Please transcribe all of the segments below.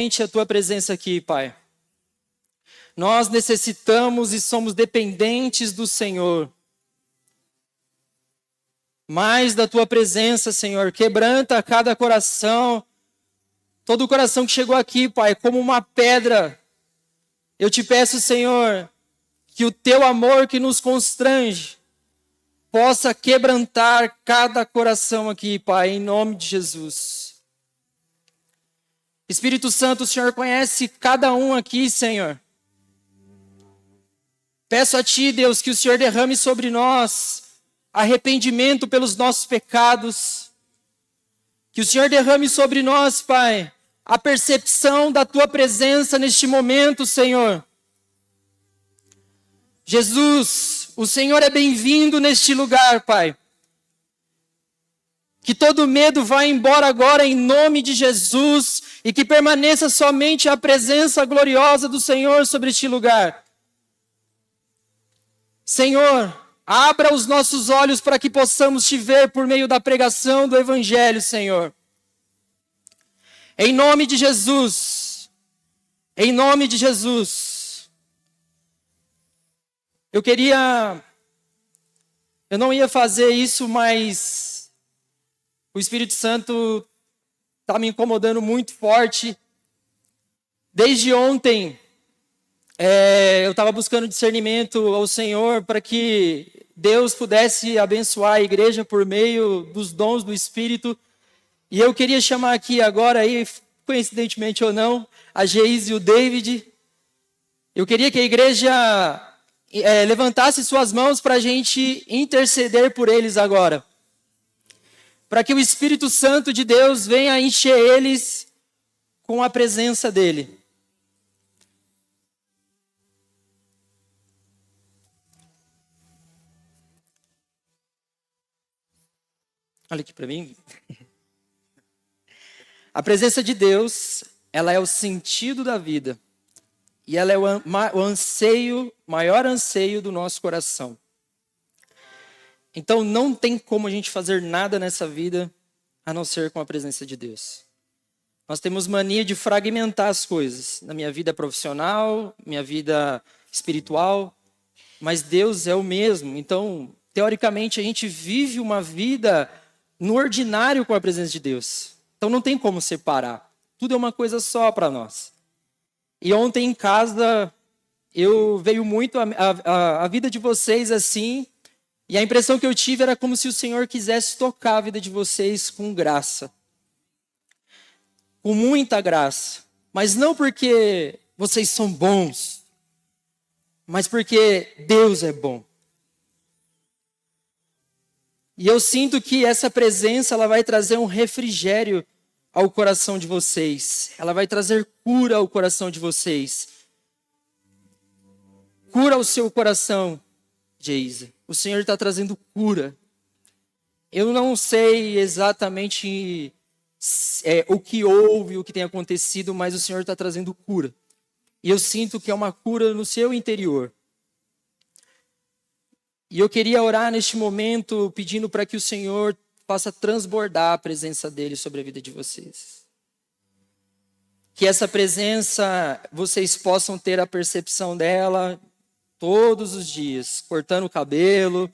A tua presença aqui, Pai. Nós necessitamos e somos dependentes do Senhor. Mais da tua presença, Senhor. Quebranta cada coração. Todo o coração que chegou aqui, Pai, como uma pedra. Eu te peço, Senhor, que o teu amor que nos constrange possa quebrantar cada coração aqui, Pai, em nome de Jesus. Espírito Santo, o Senhor conhece cada um aqui, Senhor. Peço a Ti, Deus, que o Senhor derrame sobre nós arrependimento pelos nossos pecados. Que o Senhor derrame sobre nós, Pai, a percepção da Tua presença neste momento, Senhor. Jesus, o Senhor é bem-vindo neste lugar, Pai. Que todo medo vá embora agora em nome de Jesus e que permaneça somente a presença gloriosa do Senhor sobre este lugar. Senhor, abra os nossos olhos para que possamos te ver por meio da pregação do Evangelho, Senhor. Em nome de Jesus. Em nome de Jesus. Eu não ia fazer isso, mas o Espírito Santo está me incomodando muito forte. Desde ontem, eu estava buscando discernimento ao Senhor para que Deus pudesse abençoar a igreja por meio dos dons do Espírito. E eu queria chamar aqui agora, aí, coincidentemente ou não, a Geise e o David. Eu queria que a igreja levantasse suas mãos para a gente interceder por eles agora. Para que o Espírito Santo de Deus venha encher eles com a presença dEle. Olha aqui para mim. A presença de Deus, ela é o sentido da vida. E ela é o anseio, maior anseio do nosso coração. Então não tem como a gente fazer nada nessa vida a não ser com a presença de Deus. Nós temos mania de fragmentar as coisas. Na minha vida profissional, minha vida espiritual. Mas Deus é o mesmo. Então, teoricamente, a gente vive uma vida no ordinário com a presença de Deus. Então não tem como separar. Tudo é uma coisa só para nós. E ontem em casa, veio muito a vida de vocês assim. E a impressão que eu tive era como se o Senhor quisesse tocar a vida de vocês com graça. Com muita graça. Mas não porque vocês são bons, mas porque Deus é bom. E eu sinto que essa presença ela vai trazer um refrigério ao coração de vocês. Ela vai trazer cura ao coração de vocês. Cura ao seu coração, Geisa. O Senhor está trazendo cura. Eu não sei exatamente o que houve, o que tem acontecido, mas o Senhor está trazendo cura. E eu sinto que é uma cura no seu interior. E eu queria orar neste momento, pedindo para que o Senhor faça transbordar a presença dEle sobre a vida de vocês. Que essa presença, vocês possam ter a percepção dela todos os dias, cortando o cabelo,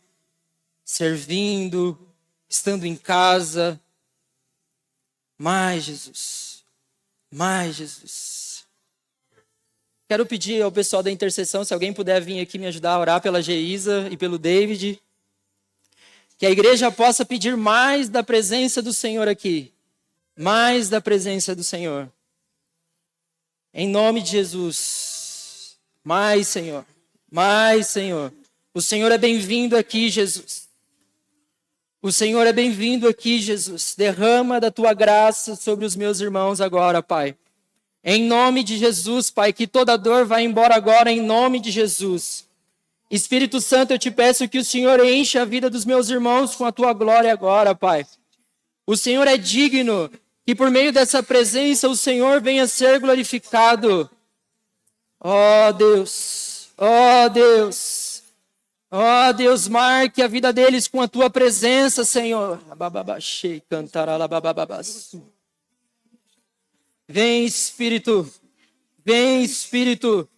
servindo, estando em casa. Mais Jesus, mais Jesus. Quero pedir ao pessoal da intercessão, se alguém puder vir aqui me ajudar a orar pela Geisa e pelo David. Que a igreja possa pedir mais da presença do Senhor aqui. Mais da presença do Senhor. Em nome de Jesus. Mais, Senhor. Mais, Senhor. O Senhor é bem-vindo aqui, Jesus. O Senhor é bem-vindo aqui, Jesus. Derrama da tua graça sobre os meus irmãos agora, Pai. Em nome de Jesus, Pai, que toda dor vá embora agora, em nome de Jesus. Espírito Santo, eu te peço que o Senhor enche a vida dos meus irmãos com a tua glória agora, Pai. O Senhor é digno, que por meio dessa presença o Senhor venha ser glorificado. Ó Deus, ó Deus, ó Deus, marque a vida deles com a tua presença, Senhor. Vem, Espírito. Vem, Espírito.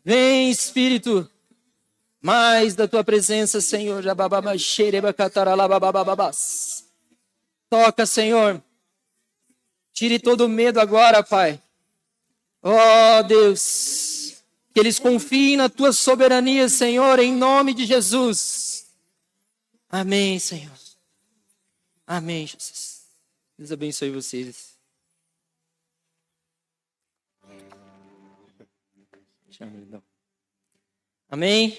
Vem, Espírito. Mais da tua presença, Senhor. Toca, Senhor. Tire todo o medo agora, Pai. Oh, Deus. Que eles confiem na tua soberania, Senhor, em nome de Jesus. Amém, Senhor. Amém, Jesus. Deus abençoe vocês. Amém.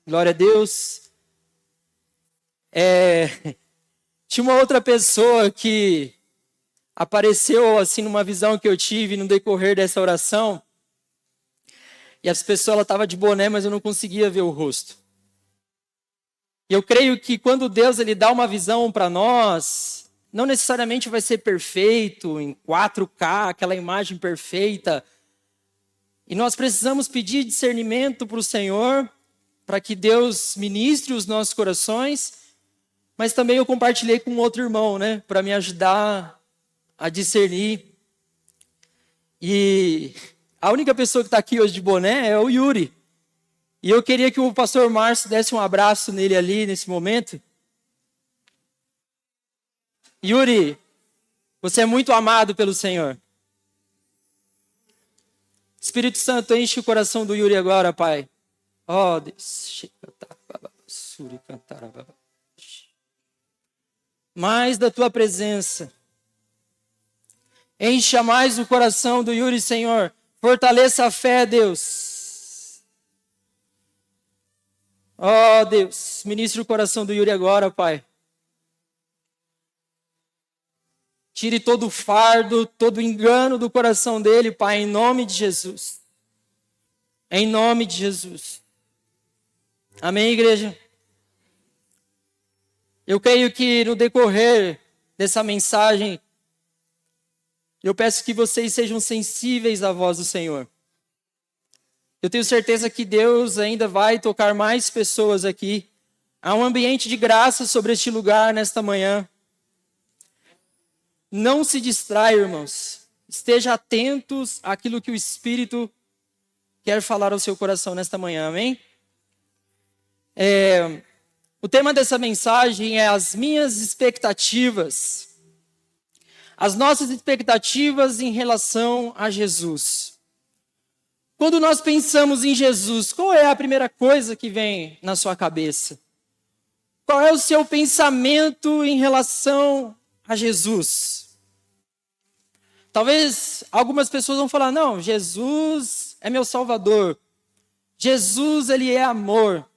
Glória a Deus. Tinha uma outra pessoa que apareceu assim numa visão que eu tive no decorrer dessa oração. E essa pessoa estava de boné, mas eu não conseguia ver o rosto. E eu creio que quando Deus ele dá uma visão para nós, não necessariamente vai ser perfeito, em 4K, aquela imagem perfeita. E nós precisamos pedir discernimento para o Senhor, para que Deus ministre os nossos corações. Mas também eu compartilhei com outro irmão, né, para me ajudar a discernir. E a única pessoa que está aqui hoje de boné é o Yuri. E eu queria que o pastor Márcio desse um abraço nele ali, nesse momento. Yuri, você é muito amado pelo Senhor. Espírito Santo, enche o coração do Yuri agora, Pai. Oh, Deus. Mais da tua presença. Encha mais o coração do Yuri, Senhor. Fortaleça a fé, Deus. Oh, Deus. Ministre o coração do Yuri agora, Pai. Tire todo o fardo, todo o engano do coração dele, Pai, em nome de Jesus. Em nome de Jesus. Amém, igreja? Eu creio que no decorrer dessa mensagem, eu peço que vocês sejam sensíveis à voz do Senhor. Eu tenho certeza que Deus ainda vai tocar mais pessoas aqui. Há um ambiente de graça sobre este lugar nesta manhã. Não se distraia, irmãos. Esteja atentos àquilo que o Espírito quer falar ao seu coração nesta manhã, amém? O tema dessa mensagem é as minhas expectativas. As nossas expectativas em relação a Jesus. Quando nós pensamos em Jesus, qual é a primeira coisa que vem na sua cabeça? Qual é o seu pensamento em relação a Jesus? Talvez algumas pessoas vão falar, não, Jesus é meu Salvador. Jesus, ele é amor.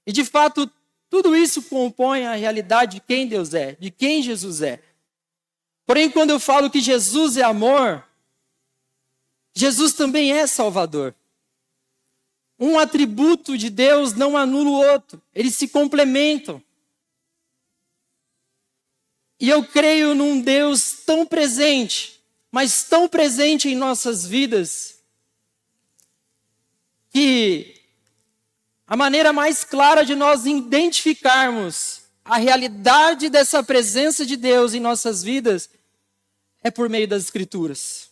E de fato, tudo isso compõe a realidade de quem Deus é, de quem Jesus é. Porém, quando eu falo que Jesus é amor, Jesus também é Salvador. Um atributo de Deus não anula o outro, eles se complementam. E eu creio num Deus tão presente, mas tão presente em nossas vidas, que a maneira mais clara de nós identificarmos a realidade dessa presença de Deus em nossas vidas é por meio das Escrituras.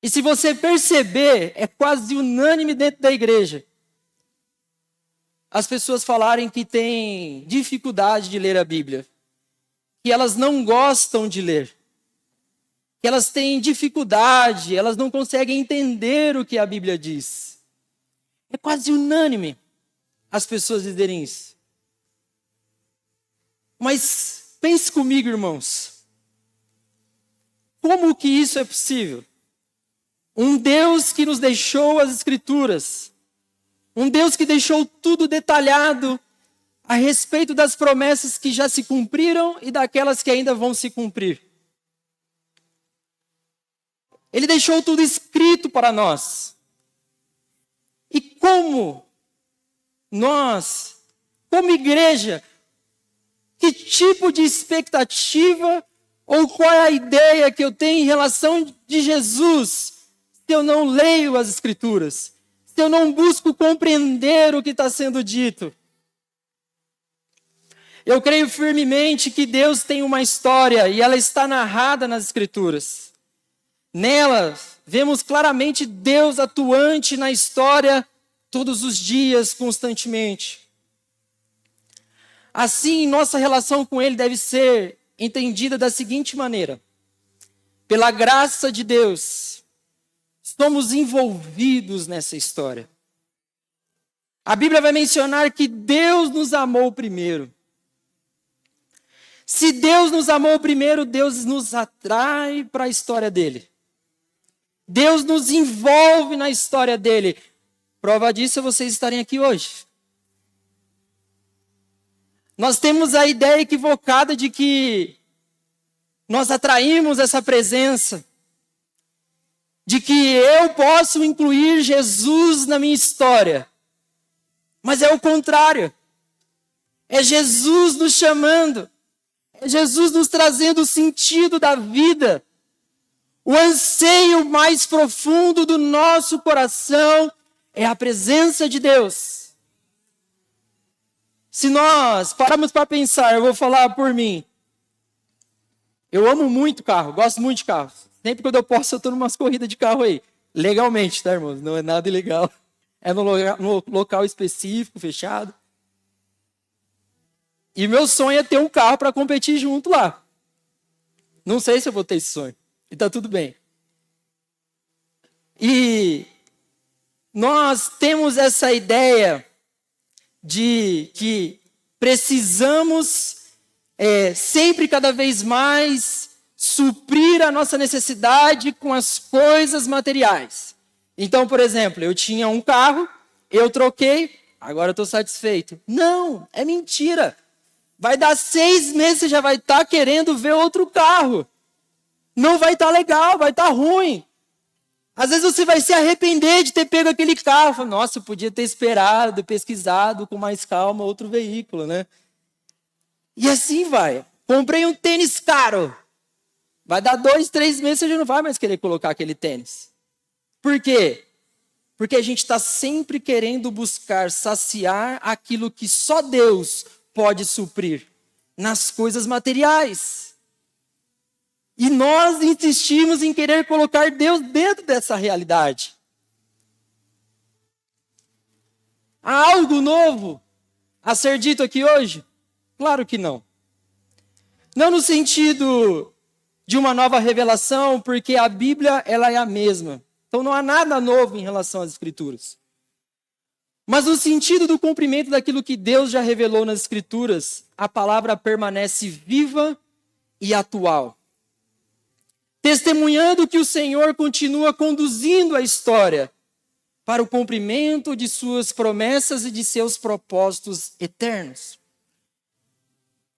E se você perceber, é quase unânime dentro da igreja as pessoas falarem que têm dificuldade de ler a Bíblia, que elas não gostam de ler, que elas têm dificuldade, elas não conseguem entender o que a Bíblia diz. É quase unânime as pessoas dizerem isso. Mas pense comigo, irmãos. Como que isso é possível? Um Deus que nos deixou as Escrituras. Um Deus que deixou tudo detalhado a respeito das promessas que já se cumpriram e daquelas que ainda vão se cumprir. Ele deixou tudo escrito para nós. E como nós, como igreja, que tipo de expectativa ou qual é a ideia que eu tenho em relação de Jesus se eu não leio as Escrituras? Se eu não busco compreender o que está sendo dito? Eu creio firmemente que Deus tem uma história e ela está narrada nas Escrituras. Nela, vemos claramente Deus atuante na história todos os dias, constantemente. Assim, nossa relação com Ele deve ser entendida da seguinte maneira: pela graça de Deus, somos envolvidos nessa história. A Bíblia vai mencionar que Deus nos amou primeiro. Se Deus nos amou primeiro, Deus nos atrai para a história dele. Deus nos envolve na história dele. Prova disso é vocês estarem aqui hoje. Nós temos a ideia equivocada de que nós atraímos essa presença, de que eu posso incluir Jesus na minha história. Mas é o contrário. É Jesus nos chamando. É Jesus nos trazendo o sentido da vida. O anseio mais profundo do nosso coração é a presença de Deus. Se nós pararmos para pensar, eu vou falar por mim. Eu amo muito carro, gosto muito de carro. Sempre quando eu posso, eu estou numas corridas de carro aí. Legalmente, tá, irmãos? Não é nada ilegal. É no local específico, fechado. E meu sonho é ter um carro para competir junto lá. Não sei se eu vou ter esse sonho. E tá tudo bem. E nós temos essa ideia de que precisamos sempre cada vez mais suprir a nossa necessidade com as coisas materiais. Então, por exemplo, eu tinha um carro, eu troquei, agora eu estou satisfeito. Não, é mentira. Vai dar 6 meses, você já vai estar querendo ver outro carro. Não vai estar legal, vai estar ruim. Às vezes você vai se arrepender de ter pego aquele carro. Fala, nossa, eu podia ter esperado, pesquisado com mais calma outro veículo, né? E assim vai. Comprei um tênis caro. Vai dar 2, 3 meses, você já não vai mais querer colocar aquele tênis. Por quê? Porque a gente está sempre querendo buscar saciar aquilo que só Deus pode suprir nas coisas materiais. E nós insistimos em querer colocar Deus dentro dessa realidade. Há algo novo a ser dito aqui hoje? Claro que não. Não no sentido de uma nova revelação, porque a Bíblia ela é a mesma. Então não há nada novo em relação às Escrituras. Mas no sentido do cumprimento daquilo que Deus já revelou nas Escrituras, a palavra permanece viva e atual. Testemunhando que o Senhor continua conduzindo a história para o cumprimento de suas promessas e de seus propósitos eternos.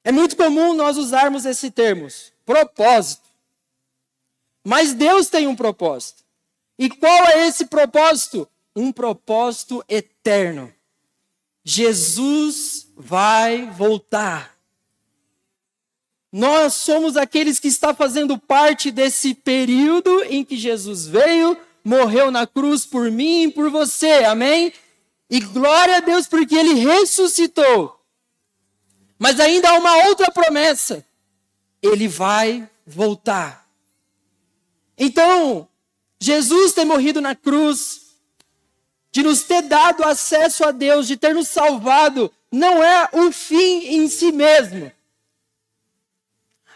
É muito comum nós usarmos esse termo, propósito. Mas Deus tem um propósito. E qual é esse propósito? Um propósito eterno. Jesus vai voltar. Nós somos aqueles que estão fazendo parte desse período em que Jesus veio, morreu na cruz por mim e por você, amém? E glória a Deus porque Ele ressuscitou. Mas ainda há uma outra promessa. Ele vai voltar. Então, Jesus ter morrido na cruz, de nos ter dado acesso a Deus, de ter nos salvado, não é o fim em si mesmo.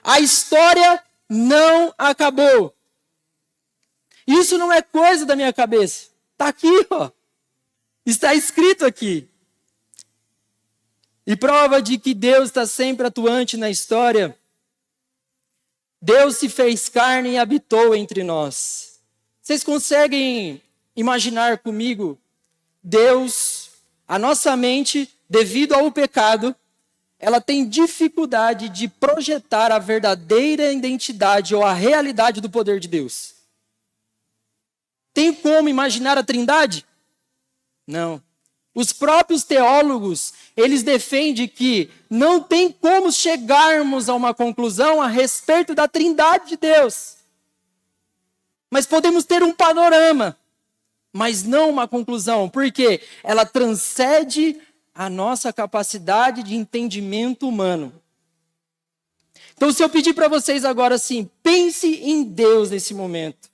A história não acabou. Isso não é coisa da minha cabeça. Está aqui, ó. Está escrito aqui. E prova de que Deus está sempre atuante na história. Deus se fez carne e habitou entre nós. Vocês conseguem imaginar comigo Deus, a nossa mente, devido ao pecado, ela tem dificuldade de projetar a verdadeira identidade ou a realidade do poder de Deus. Tem como imaginar a Trindade? Não. Os próprios teólogos, eles defendem que não tem como chegarmos a uma conclusão a respeito da Trindade de Deus. Mas podemos ter um panorama, mas não uma conclusão, porque ela transcende a nossa capacidade de entendimento humano. Então, se eu pedir para vocês agora assim, pense em Deus nesse momento.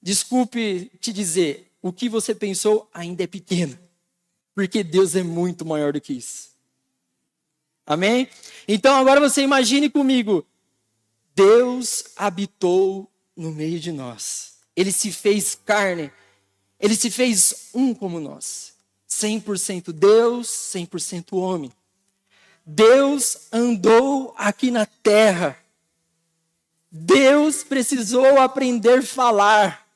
Desculpe te dizer, o que você pensou ainda é pequeno, porque Deus é muito maior do que isso. Amém? Então, agora você imagine comigo, Deus habitou no meio de nós. Ele se fez carne, ele se fez um como nós. 100% Deus, 100% homem. Deus andou aqui na terra. Deus precisou aprender a falar.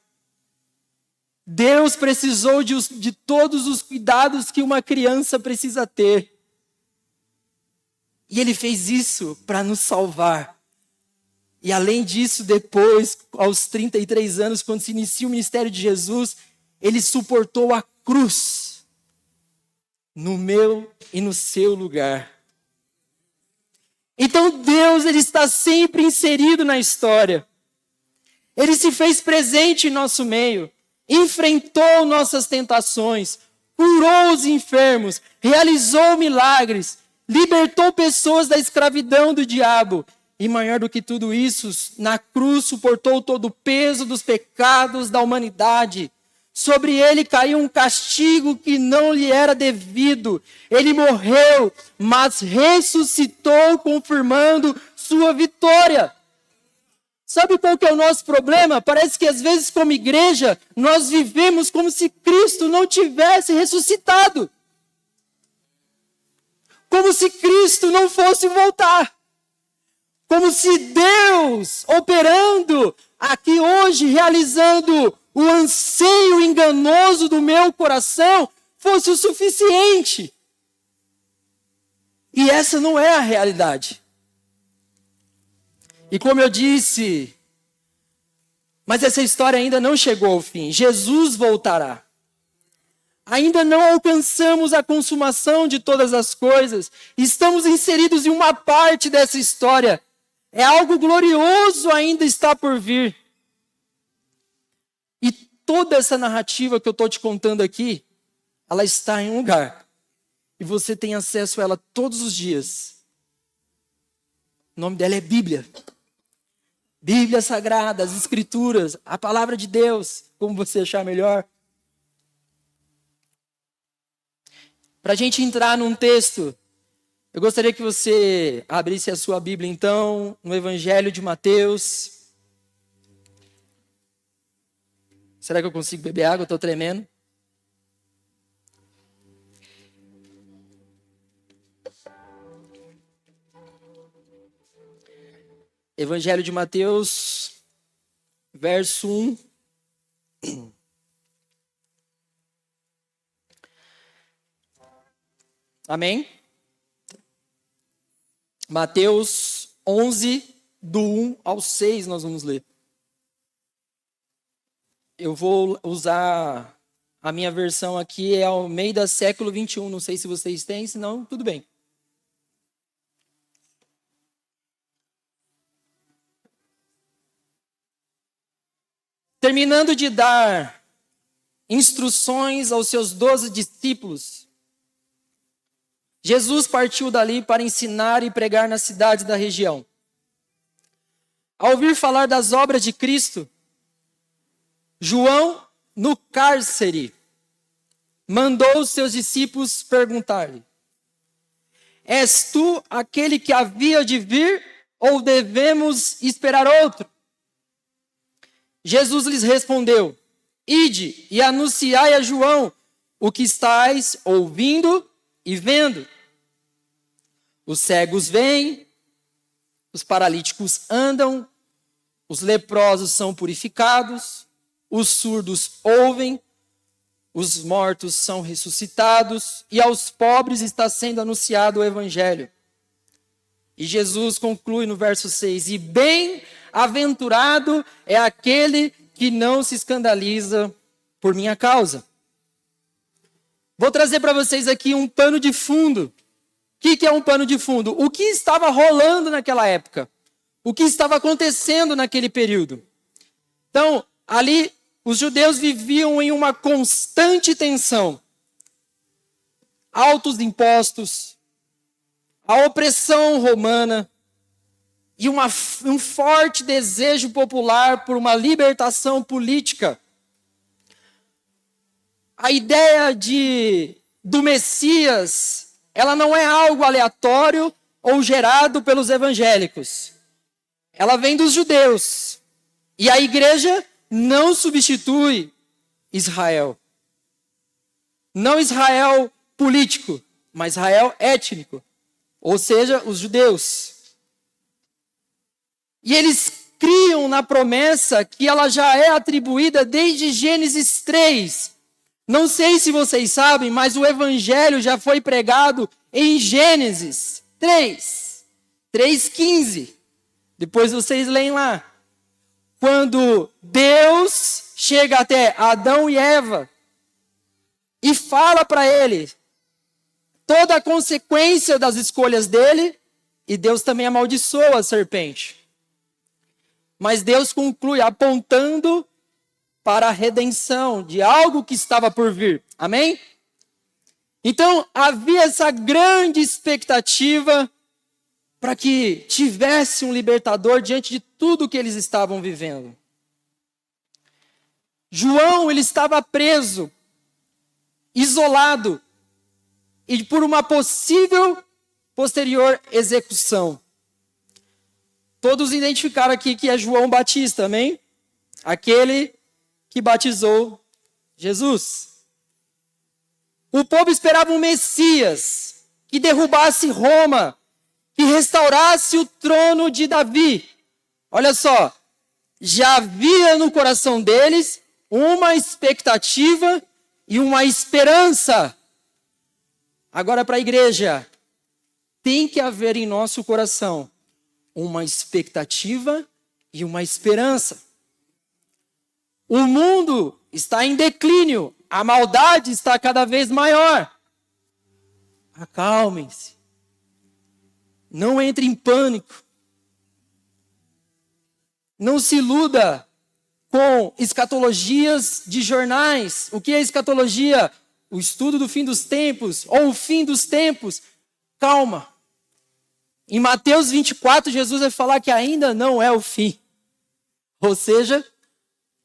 Deus precisou de todos os cuidados que uma criança precisa ter. E Ele fez isso para nos salvar. E além disso, depois, aos 33 anos, quando se inicia o ministério de Jesus, Ele suportou a cruz no meu e no seu lugar. Então Deus, Ele está sempre inserido na história. Ele se fez presente em nosso meio, enfrentou nossas tentações, curou os enfermos, realizou milagres, libertou pessoas da escravidão do diabo. E maior do que tudo isso, na cruz suportou todo o peso dos pecados da humanidade. Sobre ele caiu um castigo que não lhe era devido. Ele morreu, mas ressuscitou, confirmando sua vitória. Sabe qual que é o nosso problema? Parece que às vezes como igreja, nós vivemos como se Cristo não tivesse ressuscitado. Como se Cristo não fosse voltar. Como se Deus, operando aqui hoje, realizando o anseio enganoso do meu coração, fosse o suficiente. E essa não é a realidade. E como eu disse, mas essa história ainda não chegou ao fim. Jesus voltará. Ainda não alcançamos a consumação de todas as coisas. Estamos inseridos em uma parte dessa história. É algo glorioso ainda está por vir. E toda essa narrativa que eu estou te contando aqui, ela está em um lugar. E você tem acesso a ela todos os dias. O nome dela é Bíblia. Bíblia Sagrada, as Escrituras, a Palavra de Deus, como você achar melhor. Para a gente entrar num texto, eu gostaria que você abrisse a sua Bíblia, então, no Evangelho de Mateus. Será que eu consigo beber água? Eu estou tremendo. Evangelho de Mateus, verso 1. Amém? Mateus 11, do 1 ao 6, nós vamos ler. Eu vou usar a minha versão aqui, é Almeida século 21. Não sei se vocês têm, senão tudo bem. Terminando de dar instruções aos seus 12 discípulos, Jesus partiu dali para ensinar e pregar nas cidades da região. Ao ouvir falar das obras de Cristo, João, no cárcere, mandou os seus discípulos perguntar-lhe: És tu aquele que havia de vir, ou devemos esperar outro? Jesus lhes respondeu: Ide e anunciai a João o que estáis ouvindo e vendo. Os cegos veem, os paralíticos andam, os leprosos são purificados, os surdos ouvem, os mortos são ressuscitados, e aos pobres está sendo anunciado o evangelho. E Jesus conclui no verso 6, e bem-aventurado é aquele que não se escandaliza por minha causa. Vou trazer para vocês aqui um pano de fundo. O que é um pano de fundo? O que estava rolando naquela época? O que estava acontecendo naquele período? Então, ali, os judeus viviam em uma constante tensão. altos impostos, a opressão romana e um forte desejo popular por uma libertação política. A ideia do Messias, ela não é algo aleatório ou gerado pelos evangélicos. Ela vem dos judeus. E a igreja não substitui Israel. Não Israel político, mas Israel étnico. Ou seja, os judeus. E eles criam na promessa que ela já é atribuída desde Gênesis 3. Não sei se vocês sabem, mas o evangelho já foi pregado em Gênesis 3:15. Depois vocês leem lá. Quando Deus chega até Adão e Eva e fala para ele toda a consequência das escolhas dele, e Deus também amaldiçoa a serpente. Mas Deus conclui apontando para a redenção de algo que estava por vir. Amém? Então, havia essa grande expectativa para que tivesse um libertador diante de tudo que eles estavam vivendo. João, ele estava preso, isolado, e por uma possível posterior execução. Todos identificaram aqui que é João Batista, amém? Aquele que batizou Jesus. O povo esperava um Messias que derrubasse Roma, que restaurasse o trono de Davi. Olha só, já havia no coração deles uma expectativa e uma esperança. Agora para a igreja, tem que haver em nosso coração uma expectativa e uma esperança. O mundo está em declínio, a maldade está cada vez maior. Acalmem-se. Não entre em pânico. Não se iluda com escatologias de jornais. O que é escatologia? O estudo do fim dos tempos, ou o fim dos tempos. Calma. Em Mateus 24, Jesus vai falar que ainda não é o fim. Ou seja,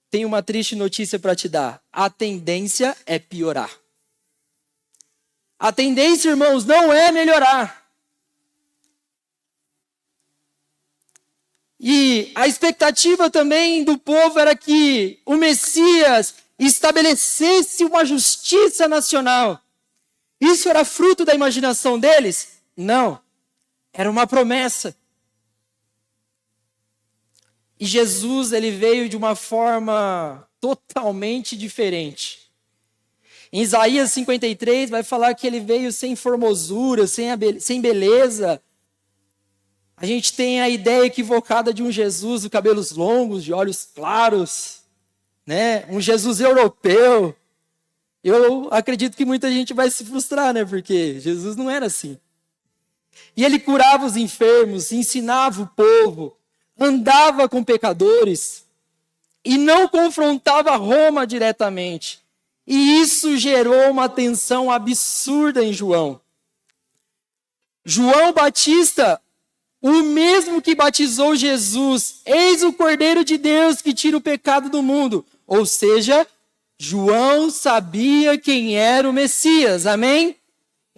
tem uma triste notícia para te dar. A tendência é piorar. A tendência, irmãos, não é melhorar. E a expectativa também do povo era que o Messias estabelecesse uma justiça nacional. Isso era fruto da imaginação deles? Não. Era uma promessa. E Jesus, ele veio de uma forma totalmente diferente. Em Isaías 53, vai falar que ele veio sem formosura, sem beleza. A gente tem a ideia equivocada de um Jesus de cabelos longos, de olhos claros, né? Um Jesus europeu. Eu acredito que muita gente vai se frustrar, né? Porque Jesus não era assim. E ele curava os enfermos, ensinava o povo, andava com pecadores e não confrontava Roma diretamente. E isso gerou uma tensão absurda em João. João Batista, o mesmo que batizou Jesus, eis o Cordeiro de Deus que tira o pecado do mundo. Ou seja, João sabia quem era o Messias, amém?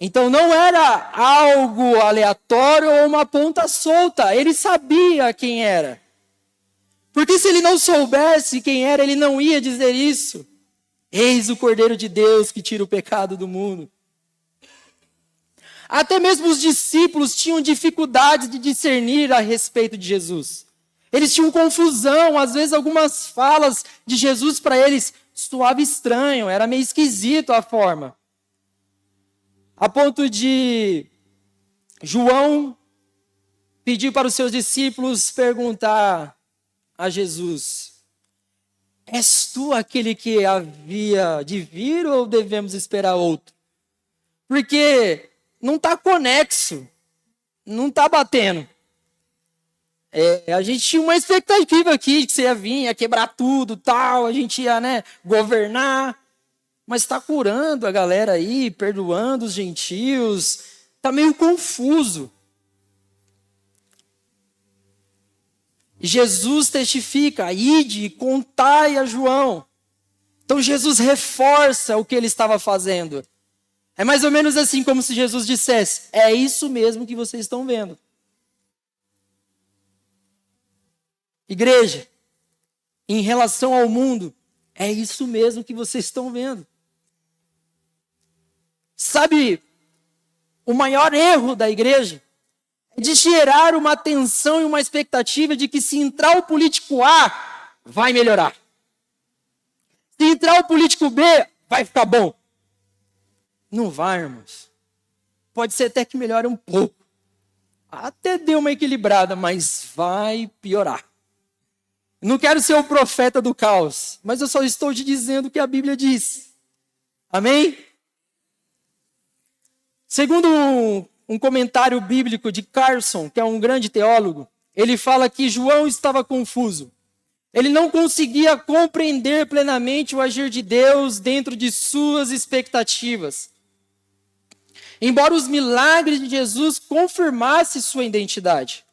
Então não era algo aleatório ou uma ponta solta, ele sabia quem era. Porque se ele não soubesse quem era, ele não ia dizer isso. Eis o Cordeiro de Deus que tira o pecado do mundo. Até mesmo os discípulos tinham dificuldade de discernir a respeito de Jesus. Eles tinham confusão, às vezes algumas falas de Jesus para eles soava estranho, era meio esquisito a forma. A ponto de João pedir para os seus discípulos perguntar a Jesus: és tu aquele que havia de vir ou devemos esperar outro? Porque não está conexo, não está batendo. A gente tinha uma expectativa aqui que você ia vir, ia quebrar tudo, tal, a gente ia, governar. mas está curando a galera aí, perdoando os gentios, está meio confuso. E Jesus testifica, ide e contai a João. Então Jesus reforça o que ele estava fazendo. É mais ou menos assim como se Jesus dissesse, é isso mesmo que vocês estão vendo. Igreja, em relação ao mundo, é isso mesmo que vocês estão vendo. Sabe, o maior erro da igreja é de gerar uma tensão e uma expectativa de que se entrar o político A, vai melhorar. Se entrar o político B, vai ficar bom. Não vai, irmãos. Pode ser até que melhore um pouco. Até deu uma equilibrada, mas vai piorar. Não quero ser o profeta do caos, mas eu só estou te dizendo o que a Bíblia diz. Amém? Segundo um comentário bíblico de Carson, que é um grande teólogo, ele fala que João estava confuso. Ele não conseguia compreender plenamente o agir de Deus dentro de suas expectativas. Embora os milagres de Jesus confirmassem sua identidade.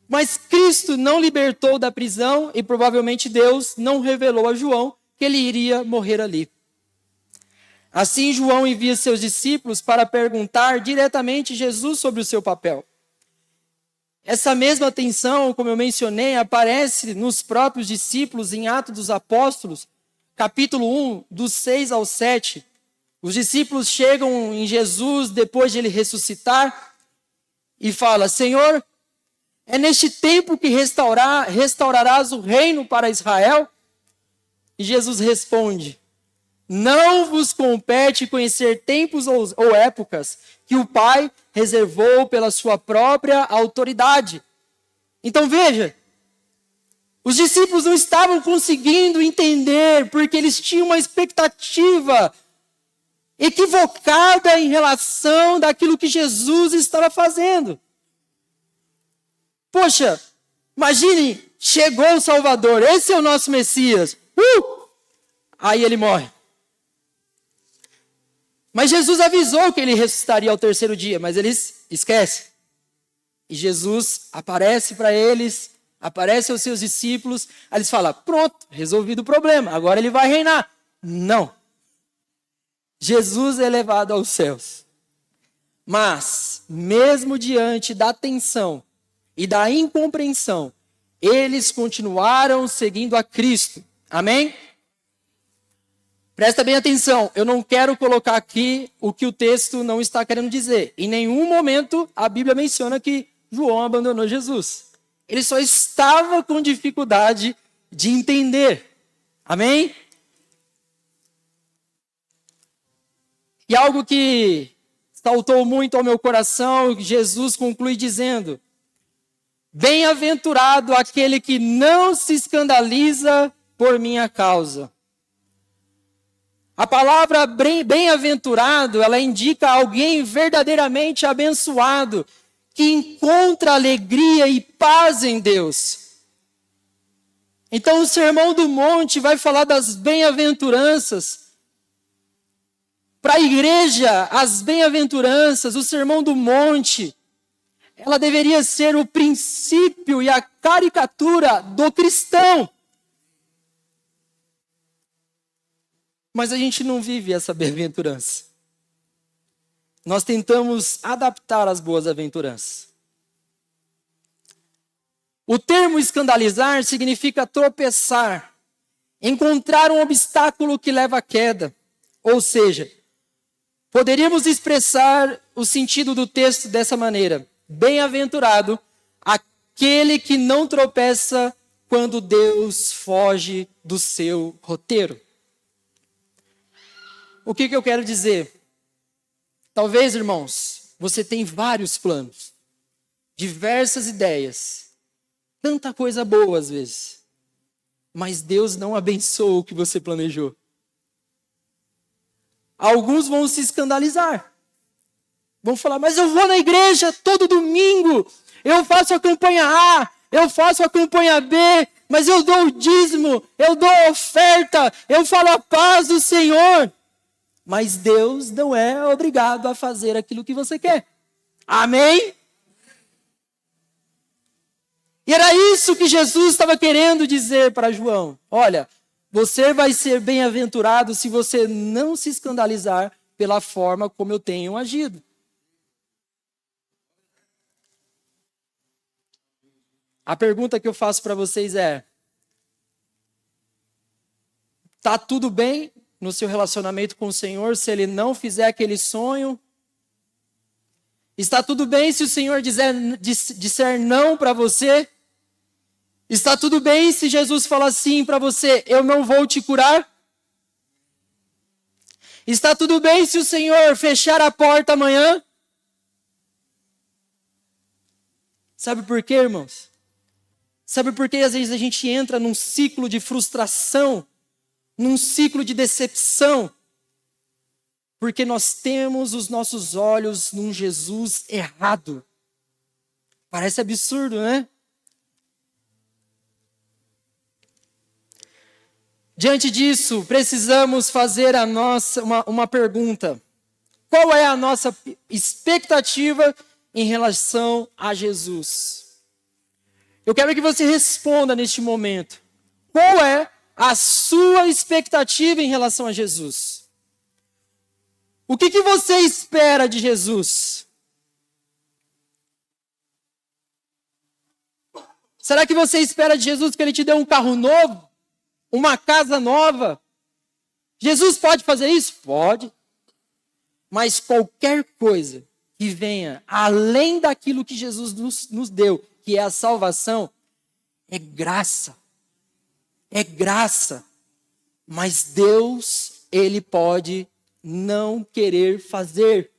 Mas Cristo não libertou da prisão e provavelmente Deus não revelou a João que ele iria morrer ali. Assim, João envia seus discípulos para perguntar diretamente a Jesus sobre o seu papel. Essa mesma tensão, como eu mencionei, aparece nos próprios discípulos em Atos dos Apóstolos, capítulo 1, dos 6 ao 7. Os discípulos chegam em Jesus depois de ele ressuscitar e falam, Senhor, é neste tempo que restaurarás o reino para Israel? E Jesus responde, não vos compete conhecer tempos ou épocas que o Pai reservou pela sua própria autoridade. Então veja, os discípulos não estavam conseguindo entender porque eles tinham uma expectativa equivocada em relação daquilo que Jesus estava fazendo. Poxa, imagine, chegou o Salvador, esse é o nosso Messias. Aí ele morre. Mas Jesus avisou que ele ressuscitaria ao terceiro dia, mas eles esquecem. E Jesus aparece para eles, aparece aos seus discípulos, aí eles falam, pronto, resolvido o problema, agora ele vai reinar. Não. Jesus é levado aos céus. Mas, mesmo diante da tensão e da incompreensão, eles continuaram seguindo a Cristo. Amém? Presta bem atenção, eu não quero colocar aqui o que o texto não está querendo dizer. Em nenhum momento a Bíblia menciona que João abandonou Jesus. Ele só estava com dificuldade de entender. Amém? E algo que saltou muito ao meu coração, Jesus conclui dizendo, bem-aventurado aquele que não se escandaliza por minha causa. A palavra bem-aventurado, ela indica alguém verdadeiramente abençoado, que encontra alegria e paz em Deus. Então o Sermão do Monte vai falar das bem-aventuranças. Para a igreja, as bem-aventuranças, o Sermão do Monte, ela deveria ser o princípio e a caricatura do cristão. Mas a gente não vive essa bem-aventurança. Nós tentamos adaptar as boas-aventuranças. O termo escandalizar significa tropeçar, encontrar um obstáculo que leva à queda. Ou seja, poderíamos expressar o sentido do texto dessa maneira. Bem-aventurado aquele que não tropeça quando Deus foge do seu roteiro. O que eu quero dizer? Talvez, irmãos, você tem vários planos, diversas ideias, tanta coisa boa às vezes, mas Deus não abençoa o que você planejou. Alguns vão se escandalizar, vão falar, mas eu vou na igreja todo domingo, eu faço a campanha A, eu faço a campanha B, mas eu dou o dízimo, eu dou a oferta, eu falo a paz do Senhor. Mas Deus não é obrigado a fazer aquilo que você quer. Amém? E era isso que Jesus estava querendo dizer para João. Olha, você vai ser bem-aventurado se você não se escandalizar pela forma como eu tenho agido. A pergunta que eu faço para vocês é: tá tudo bem no seu relacionamento com o Senhor se Ele não fizer aquele sonho? Está tudo bem se o Senhor disser não para você? Está tudo bem se Jesus falar assim para você: eu não vou te curar? Está tudo bem se o Senhor fechar a porta amanhã? Sabe por quê, irmãos? Sabe por que às vezes a gente entra num ciclo de frustração, num ciclo de decepção? Porque nós temos os nossos olhos num Jesus errado. Parece absurdo, né? Diante disso, precisamos fazer uma pergunta. Qual é a nossa expectativa em relação a Jesus? Eu quero que você responda neste momento. Qual é a sua expectativa em relação a Jesus? O que você espera de Jesus? Será que você espera de Jesus que Ele te dê um carro novo? Uma casa nova? Jesus pode fazer isso? Pode. Mas qualquer coisa que venha além daquilo que Jesus nos deu, que é a salvação, é graça. É graça. Mas Deus, Ele pode não querer fazer.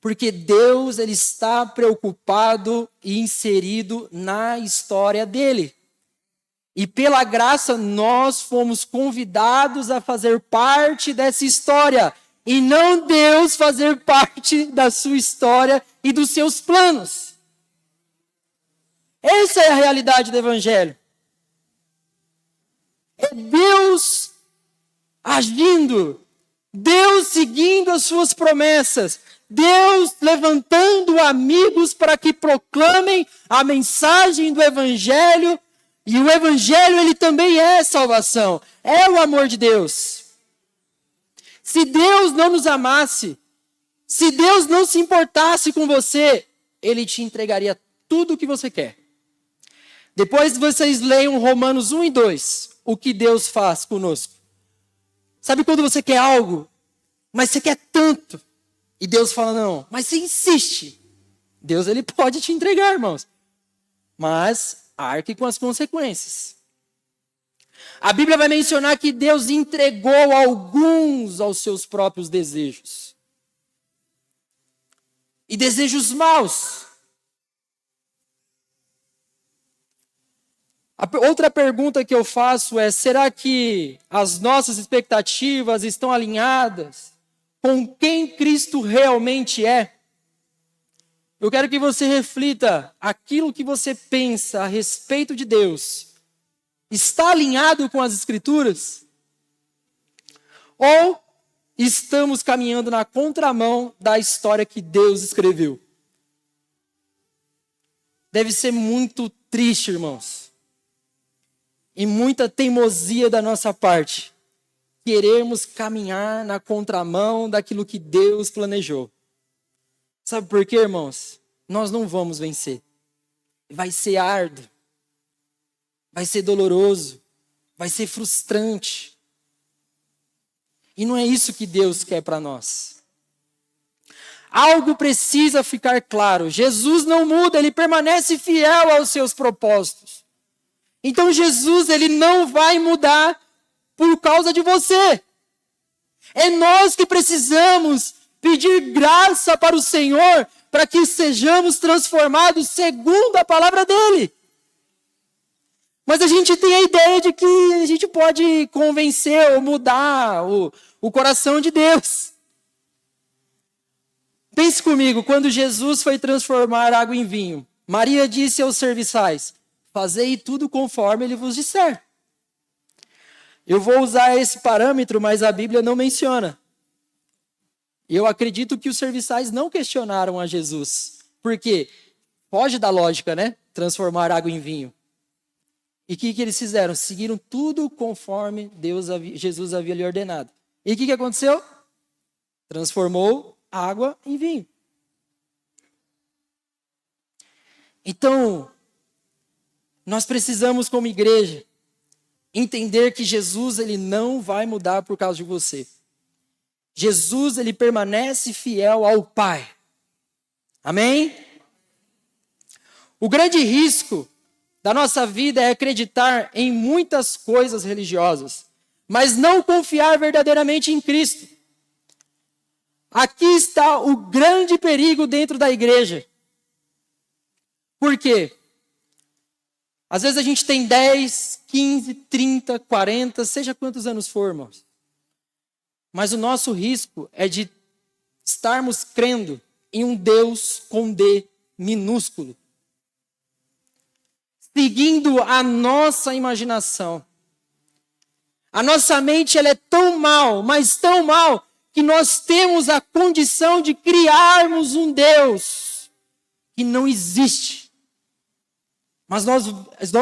Porque Deus, Ele está preocupado e inserido na história dele. E pela graça nós fomos convidados a fazer parte dessa história. E não Deus fazer parte da sua história e dos seus planos. Essa é a realidade do Evangelho. É Deus agindo. Deus seguindo as suas promessas. Deus levantando amigos para que proclamem a mensagem do Evangelho. E o Evangelho, ele também é salvação. É o amor de Deus. Se Deus não nos amasse, se Deus não se importasse com você, Ele te entregaria tudo o que você quer. Depois vocês leiam Romanos 1 e 2, o que Deus faz conosco. Sabe quando você quer algo, mas você quer tanto, e Deus fala não, mas você insiste. Deus, Ele pode te entregar, irmãos. Mas arque com as consequências. A Bíblia vai mencionar que Deus entregou alguns aos seus próprios desejos. E desejos maus. Outra pergunta que eu faço é: será que as nossas expectativas estão alinhadas com quem Cristo realmente é? Eu quero que você reflita aquilo que você pensa a respeito de Deus. Está alinhado com as Escrituras? Ou estamos caminhando na contramão da história que Deus escreveu? Deve ser muito triste, irmãos. E muita teimosia da nossa parte. Queremos caminhar na contramão daquilo que Deus planejou. Sabe por quê, irmãos? Nós não vamos vencer. Vai ser árduo. Vai ser doloroso. Vai ser frustrante. E não é isso que Deus quer para nós. Algo precisa ficar claro. Jesus não muda, Ele permanece fiel aos seus propósitos. Então Jesus, Ele não vai mudar por causa de você. É nós que precisamos pedir graça para o Senhor, para que sejamos transformados segundo a palavra dEle. Mas a gente tem a ideia de que a gente pode convencer ou mudar o coração de Deus. Pense comigo, quando Jesus foi transformar água em vinho, Maria disse aos serviçais: fazei tudo conforme ele vos disser. Eu vou usar esse parâmetro, mas a Bíblia não menciona. Eu acredito que os serviçais não questionaram a Jesus. Por quê? Foge da lógica, né? Transformar água em vinho. E o que eles fizeram? Seguiram tudo conforme Jesus havia lhe ordenado. E o que aconteceu? Transformou água em vinho. Então, nós precisamos, como igreja, entender que Jesus ele não vai mudar por causa de você. Jesus ele permanece fiel ao Pai. Amém? O grande risco da nossa vida é acreditar em muitas coisas religiosas, mas não confiar verdadeiramente em Cristo. Aqui está o grande perigo dentro da igreja. Por quê? Às vezes a gente tem 10, 15, 30, 40, seja quantos anos for, irmãos. Mas o nosso risco é de estarmos crendo em um Deus com D minúsculo. Seguindo a nossa imaginação. A nossa mente ela é tão mal, mas tão mal, que nós temos a condição de criarmos um Deus que não existe. Mas nós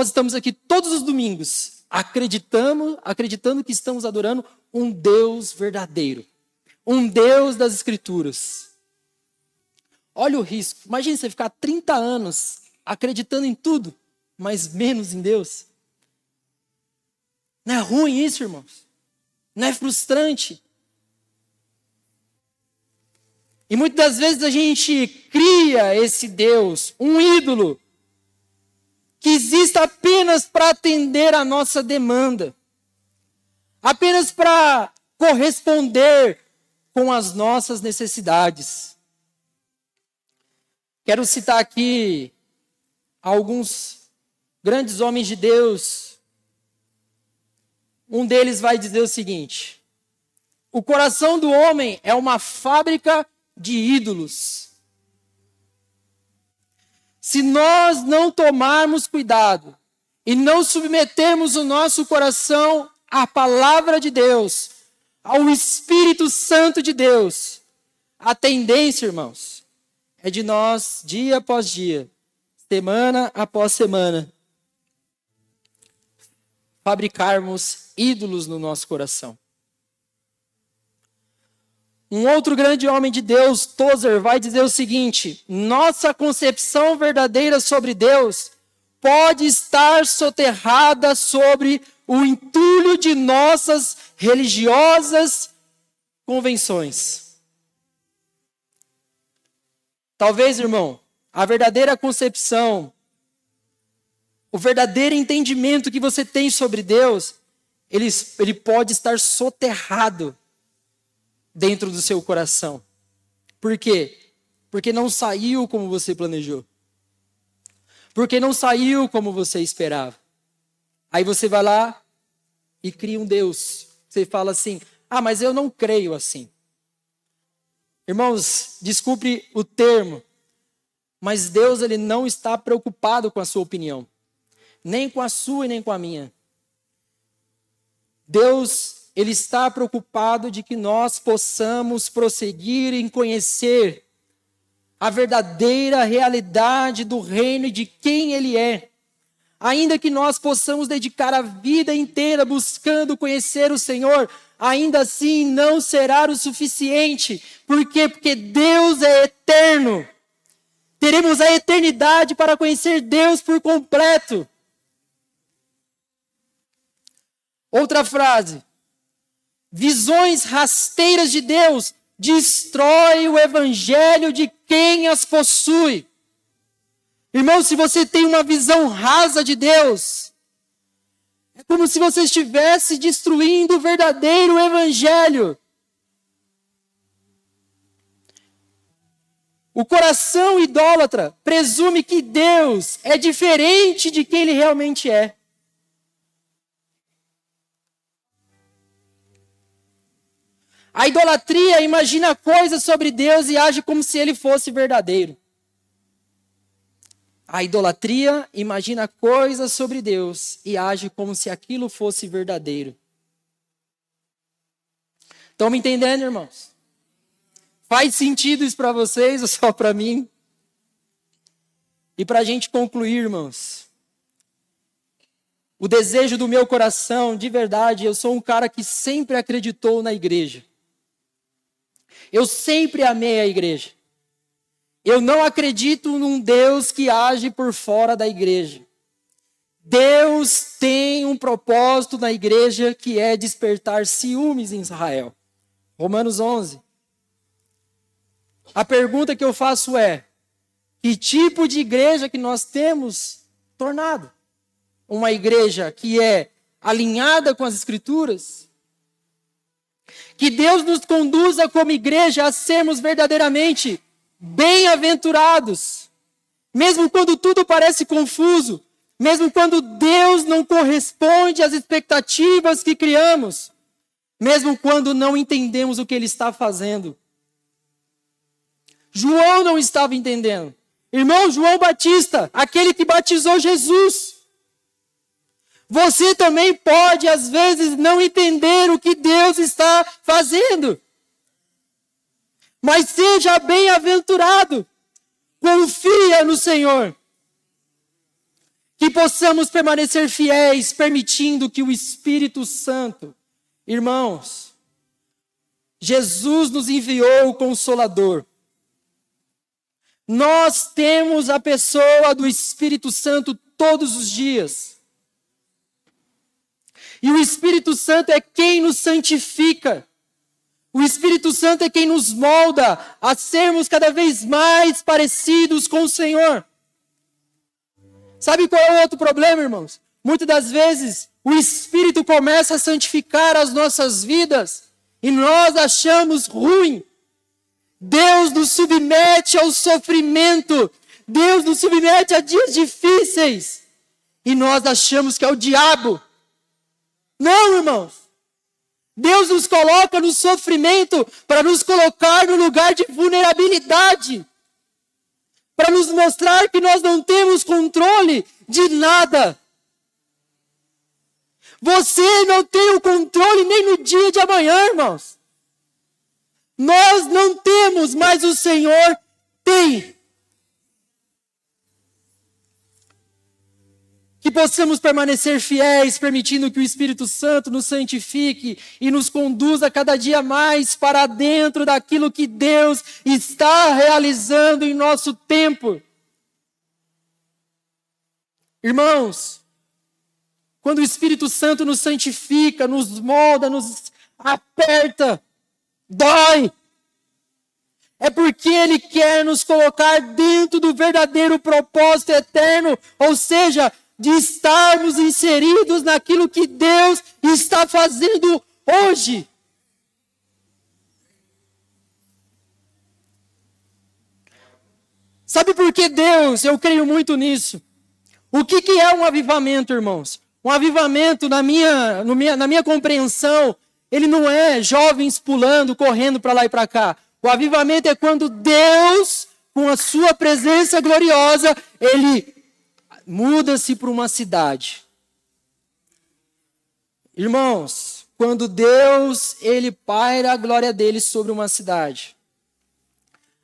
estamos aqui todos os domingos, acreditando que estamos adorando um Deus verdadeiro. Um Deus das Escrituras. Olha o risco. Imagina você ficar 30 anos acreditando em tudo, mas menos em Deus. Não é ruim isso, irmãos? Não é frustrante? E muitas das vezes a gente cria esse Deus, um ídolo, que existe apenas para atender a nossa demanda. Apenas para corresponder com as nossas necessidades. Quero citar aqui alguns grandes homens de Deus. Um deles vai dizer o seguinte: o coração do homem é uma fábrica de ídolos. Se nós não tomarmos cuidado e não submetermos o nosso coração à palavra de Deus, ao Espírito Santo de Deus, a tendência, irmãos, é de nós, dia após dia, semana após semana, fabricarmos ídolos no nosso coração. Um outro grande homem de Deus, Tozer, vai dizer o seguinte: nossa concepção verdadeira sobre Deus pode estar soterrada sobre o entulho de nossas religiosas convenções. Talvez, irmão, a verdadeira concepção, o verdadeiro entendimento que você tem sobre Deus, ele pode estar soterrado dentro do seu coração. Por quê? Porque não saiu como você planejou. Porque não saiu como você esperava. Aí você vai lá e cria um Deus. Você fala assim: ah, mas eu não creio assim. Irmãos, desculpe o termo, mas Deus ele não está preocupado com a sua opinião. Nem com a sua e nem com a minha. Deus ele está preocupado de que nós possamos prosseguir em conhecer a verdadeira realidade do reino e de quem Ele é. Ainda que nós possamos dedicar a vida inteira buscando conhecer o Senhor, ainda assim não será o suficiente. Por quê? Porque Deus é eterno. Teremos a eternidade para conhecer Deus por completo. Outra frase. Visões rasteiras de Deus destrói o evangelho de quem as possui. Irmão, se você tem uma visão rasa de Deus, é como se você estivesse destruindo o verdadeiro evangelho. O coração idólatra presume que Deus é diferente de quem Ele realmente é. A idolatria imagina coisas sobre Deus e age como se Ele fosse verdadeiro. A idolatria imagina coisas sobre Deus e age como se aquilo fosse verdadeiro. Estão me entendendo, irmãos? Faz sentido isso para vocês ou só para mim? E para a gente concluir, irmãos, o desejo do meu coração, de verdade, eu sou um cara que sempre acreditou na igreja. Eu sempre amei a igreja. Eu não acredito num Deus que age por fora da igreja. Deus tem um propósito na igreja que é despertar ciúmes em Israel. Romanos 11. A pergunta que eu faço é: que tipo de igreja que nós temos tornado? Uma igreja que é alinhada com as Escrituras? Que Deus nos conduza como igreja a sermos verdadeiramente bem-aventurados, mesmo quando tudo parece confuso, mesmo quando Deus não corresponde às expectativas que criamos, mesmo quando não entendemos o que Ele está fazendo. João não estava entendendo. Irmão, João Batista, aquele que batizou Jesus. Você também pode, às vezes, não entender o que Deus está fazendo. Mas seja bem-aventurado. Confia no Senhor. Que possamos permanecer fiéis, permitindo que o Espírito Santo, irmãos, Jesus nos enviou o Consolador. Nós temos a pessoa do Espírito Santo todos os dias. E o Espírito Santo é quem nos santifica. O Espírito Santo é quem nos molda a sermos cada vez mais parecidos com o Senhor. Sabe qual é o outro problema, irmãos? Muitas das vezes, o Espírito começa a santificar as nossas vidas e nós achamos ruim. Deus nos submete ao sofrimento. Deus nos submete a dias difíceis. E nós achamos que é o diabo. Não, irmãos. Deus nos coloca no sofrimento para nos colocar no lugar de vulnerabilidade. Para nos mostrar que nós não temos controle de nada. Você não tem o controle nem no dia de amanhã, irmãos. Nós não temos, mas o Senhor tem. Que possamos permanecer fiéis, permitindo que o Espírito Santo nos santifique e nos conduza cada dia mais para dentro daquilo que Deus está realizando em nosso tempo. Irmãos, quando o Espírito Santo nos santifica, nos molda, nos aperta, dói. É porque Ele quer nos colocar dentro do verdadeiro propósito eterno, ou seja, de estarmos inseridos naquilo que Deus está fazendo hoje. Sabe por que Deus? Eu creio muito nisso. O que é um avivamento, irmãos? Um avivamento, na minha compreensão, ele não é jovens pulando, correndo para lá e para cá. O avivamento é quando Deus, com a sua presença gloriosa, Ele muda-se para uma cidade. Irmãos, quando Deus, Ele paira a glória dele sobre uma cidade,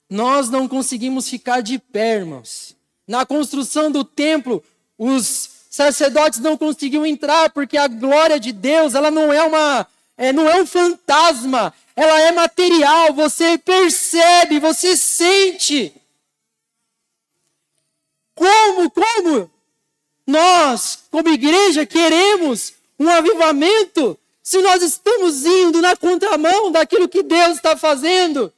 nós não conseguimos ficar de pé, irmãos. Na construção do templo, os sacerdotes não conseguiam entrar, porque a glória de Deus, ela não é um fantasma, ela é material, você percebe, você sente. Como nós, como igreja, queremos um avivamento se nós estamos indo na contramão daquilo que Deus está fazendo?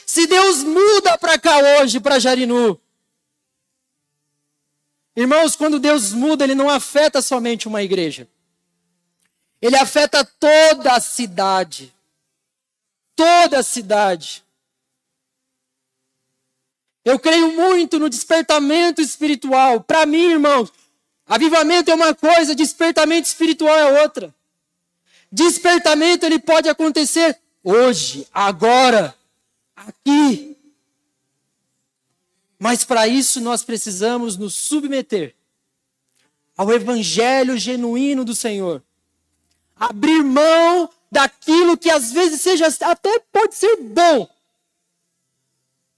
Se Deus muda para cá hoje, para Jarinu. Irmãos, quando Deus muda, Ele não afeta somente uma igreja. Ele afeta toda a cidade. Toda a cidade. Eu creio muito no despertamento espiritual. Para mim, irmãos, avivamento é uma coisa, despertamento espiritual é outra. Despertamento, ele pode acontecer hoje, agora, aqui. Mas para isso nós precisamos nos submeter ao evangelho genuíno do Senhor. Abrir mão daquilo que às vezes seja até pode ser bom.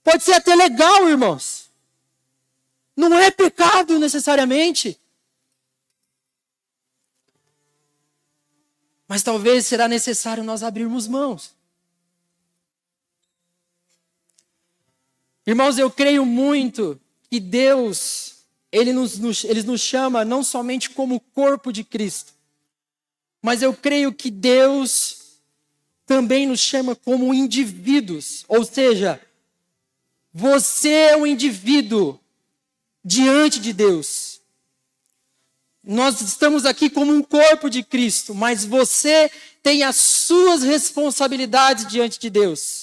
Pode ser até legal, irmãos. Não é pecado necessariamente. Mas talvez será necessário nós abrirmos mãos. Irmãos, eu creio muito que Deus, Ele nos chama não somente como corpo de Cristo, mas eu creio que Deus também nos chama como indivíduos. Ou seja, você é um indivíduo diante de Deus. Nós estamos aqui como um corpo de Cristo, mas você tem as suas responsabilidades diante de Deus.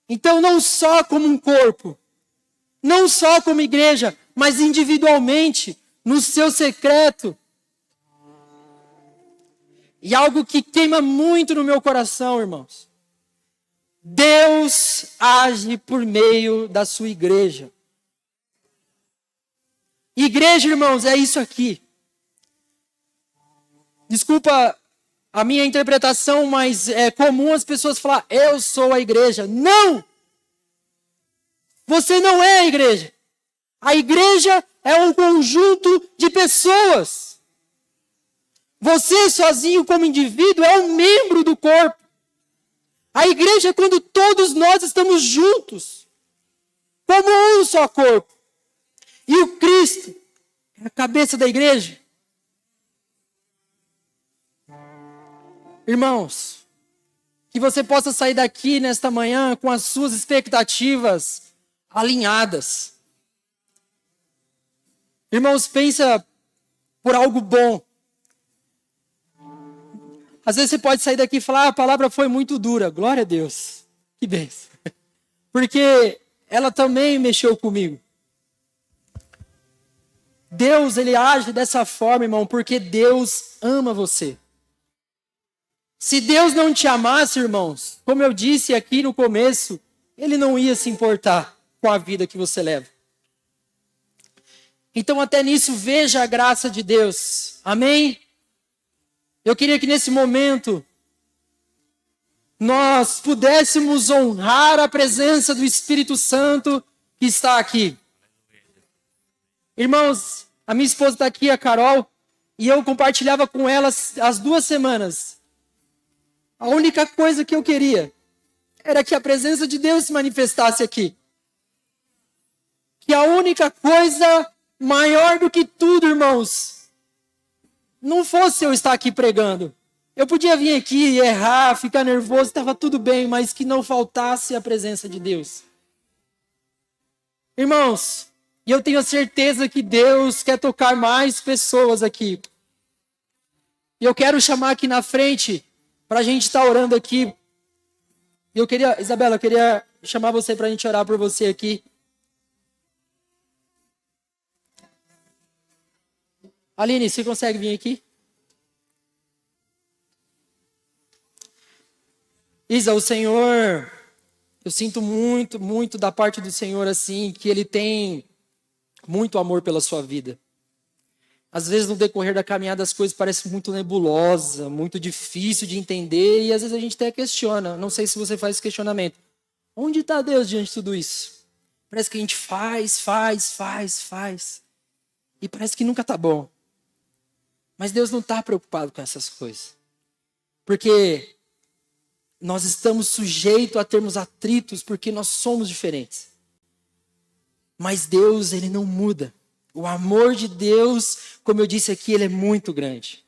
Então, não só como um corpo, não só como igreja, mas individualmente, no seu secreto. E algo que queima muito no meu coração, irmãos. Deus age por meio da sua igreja. Igreja, irmãos, é isso aqui. Desculpa a minha interpretação, mas é comum as pessoas falar, eu sou a igreja. Não! Você não é a igreja. A igreja é um conjunto de pessoas. Você sozinho como indivíduo é um membro do corpo. A igreja é quando todos nós estamos juntos, como um só corpo. E o Cristo é a cabeça da igreja. Irmãos, que você possa sair daqui nesta manhã com as suas expectativas alinhadas. Irmãos, pensa por algo bom. Às vezes você pode sair daqui e falar, a palavra foi muito dura. Glória a Deus. Que bênção. Porque ela também mexeu comigo. Deus, Ele age dessa forma, irmão, porque Deus ama você. Se Deus não te amasse, irmãos, como eu disse aqui no começo, Ele não ia se importar com a vida que você leva. Então, até nisso, veja a graça de Deus. Amém? Eu queria que nesse momento nós pudéssemos honrar a presença do Espírito Santo que está aqui. Irmãos, a minha esposa está aqui, a Carol, e eu compartilhava com ela as 2 semanas. A única coisa que eu queria era que a presença de Deus se manifestasse aqui. Que a única coisa maior do que tudo, irmãos, não fosse eu estar aqui pregando. Eu podia vir aqui, errar, ficar nervoso, estava tudo bem, mas que não faltasse a presença de Deus. Irmãos, e eu tenho a certeza que Deus quer tocar mais pessoas aqui. E eu quero chamar aqui na frente, para a gente estar orando aqui. Isabela, eu queria chamar você para a gente orar por você aqui. Aline, você consegue vir aqui? Isa, o Senhor, eu sinto muito, muito da parte do Senhor assim, que Ele tem muito amor pela sua vida. Às vezes no decorrer da caminhada as coisas parecem muito nebulosas, muito difícil de entender e às vezes a gente até questiona. Não sei se você faz esse questionamento. Onde está Deus diante de tudo isso? Parece que a gente faz. E parece que nunca está bom. Mas Deus não está preocupado com essas coisas. Porque nós estamos sujeitos a termos atritos porque nós somos diferentes. Mas Deus, Ele não muda. O amor de Deus, como eu disse aqui, Ele é muito grande.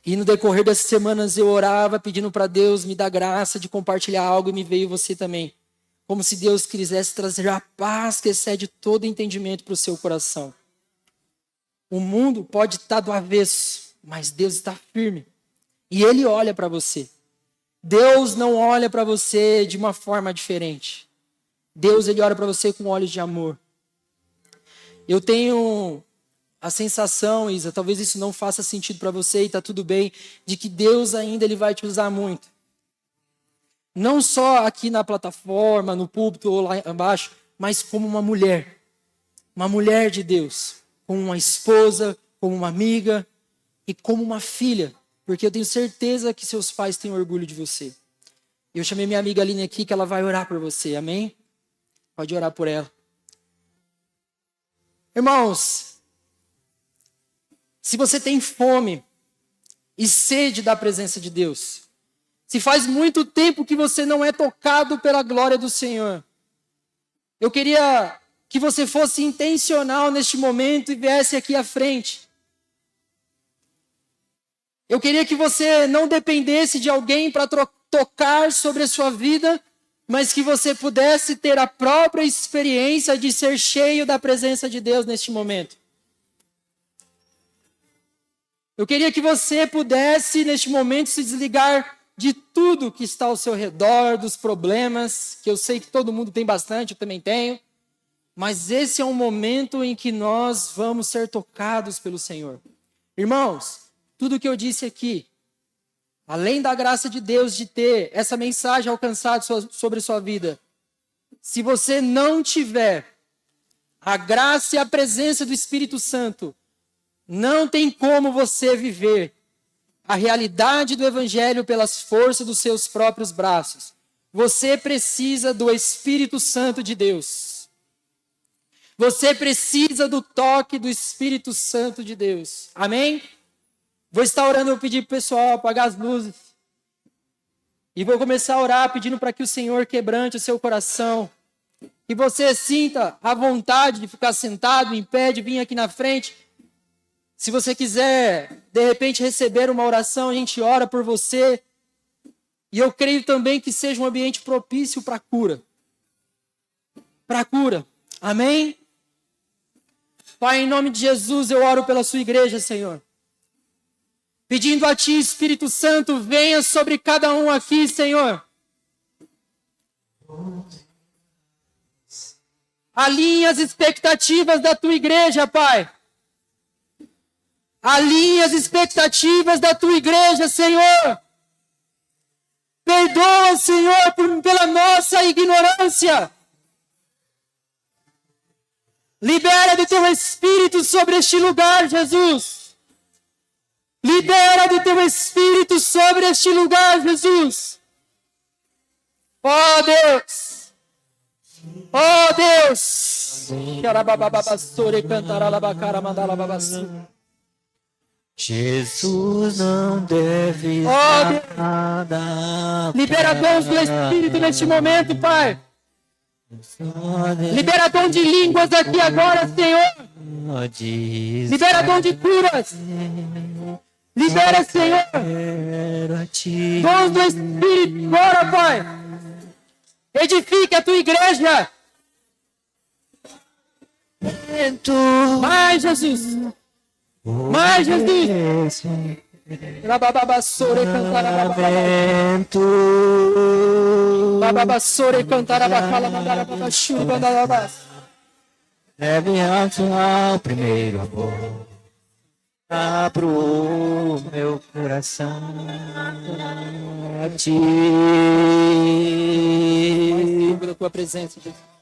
E no decorrer dessas semanas eu orava pedindo para Deus me dar graça de compartilhar algo e me veio você também. Como se Deus quisesse trazer a paz que excede todo entendimento para o seu coração. O mundo pode estar do avesso, mas Deus está firme. E Ele olha para você. Deus não olha para você de uma forma diferente. Deus, Ele olha para você com olhos de amor. Eu tenho a sensação, Isa, talvez isso não faça sentido para você e está tudo bem, de que Deus ainda Ele vai te usar muito. Não só aqui na plataforma, no púlpito ou lá embaixo, mas como uma mulher. Uma mulher de Deus. Como uma esposa, como uma amiga e como uma filha. Porque eu tenho certeza que seus pais têm orgulho de você. Eu chamei minha amiga Aline aqui, que ela vai orar por você, amém? Pode orar por ela. Irmãos, se você tem fome e sede da presença de Deus, se faz muito tempo que você não é tocado pela glória do Senhor, eu queria que você fosse intencional neste momento e viesse aqui à frente. Eu queria que você não dependesse de alguém para tocar sobre a sua vida, mas que você pudesse ter a própria experiência de ser cheio da presença de Deus neste momento. Eu queria que você pudesse, neste momento, se desligar de tudo que está ao seu redor, dos problemas, que eu sei que todo mundo tem bastante, eu também tenho. Mas esse é um momento em que nós vamos ser tocados pelo Senhor. Irmãos, tudo que eu disse aqui, além da graça de Deus de ter essa mensagem alcançada sobre sua vida, se você não tiver a graça e a presença do Espírito Santo, não tem como você viver a realidade do Evangelho pelas forças dos seus próprios braços. Você precisa do Espírito Santo de Deus. Você precisa do toque do Espírito Santo de Deus. Amém? Vou estar orando, eu vou pedir para o pessoal apagar as luzes. E vou começar a orar pedindo para que o Senhor quebrante o seu coração. Que você sinta a vontade de ficar sentado, em pé, de vir aqui na frente. Se você quiser, de repente, receber uma oração, a gente ora por você. E eu creio também que seja um ambiente propício para a cura. Para a cura. Amém? Pai, em nome de Jesus, eu oro pela sua igreja, Senhor. Pedindo a Ti, Espírito Santo, venha sobre cada um aqui, Senhor. Alinhe as expectativas da Tua igreja, Pai. Alinhe as expectativas da Tua igreja, Senhor. Perdoa, Senhor, pela nossa ignorância. Libera do Teu Espírito sobre este lugar, Jesus. Libera do Teu Espírito sobre este lugar, Jesus. Oh, Deus. Oh, Deus. Jesus não deve nada. Libera dons do Espírito neste momento, Pai. Libera dom de línguas aqui agora, Senhor. Libera dom de curas. Libera, Senhor. Dons do Espírito agora, Pai. Edifique a Tua igreja. Mais, Jesus. Mais, Jesus. Rababassore cantar bacala mandara babashu bandalabas. Leve ao primeiro amor. Abro o meu coração a Ti. Da Tua presença, Jesus.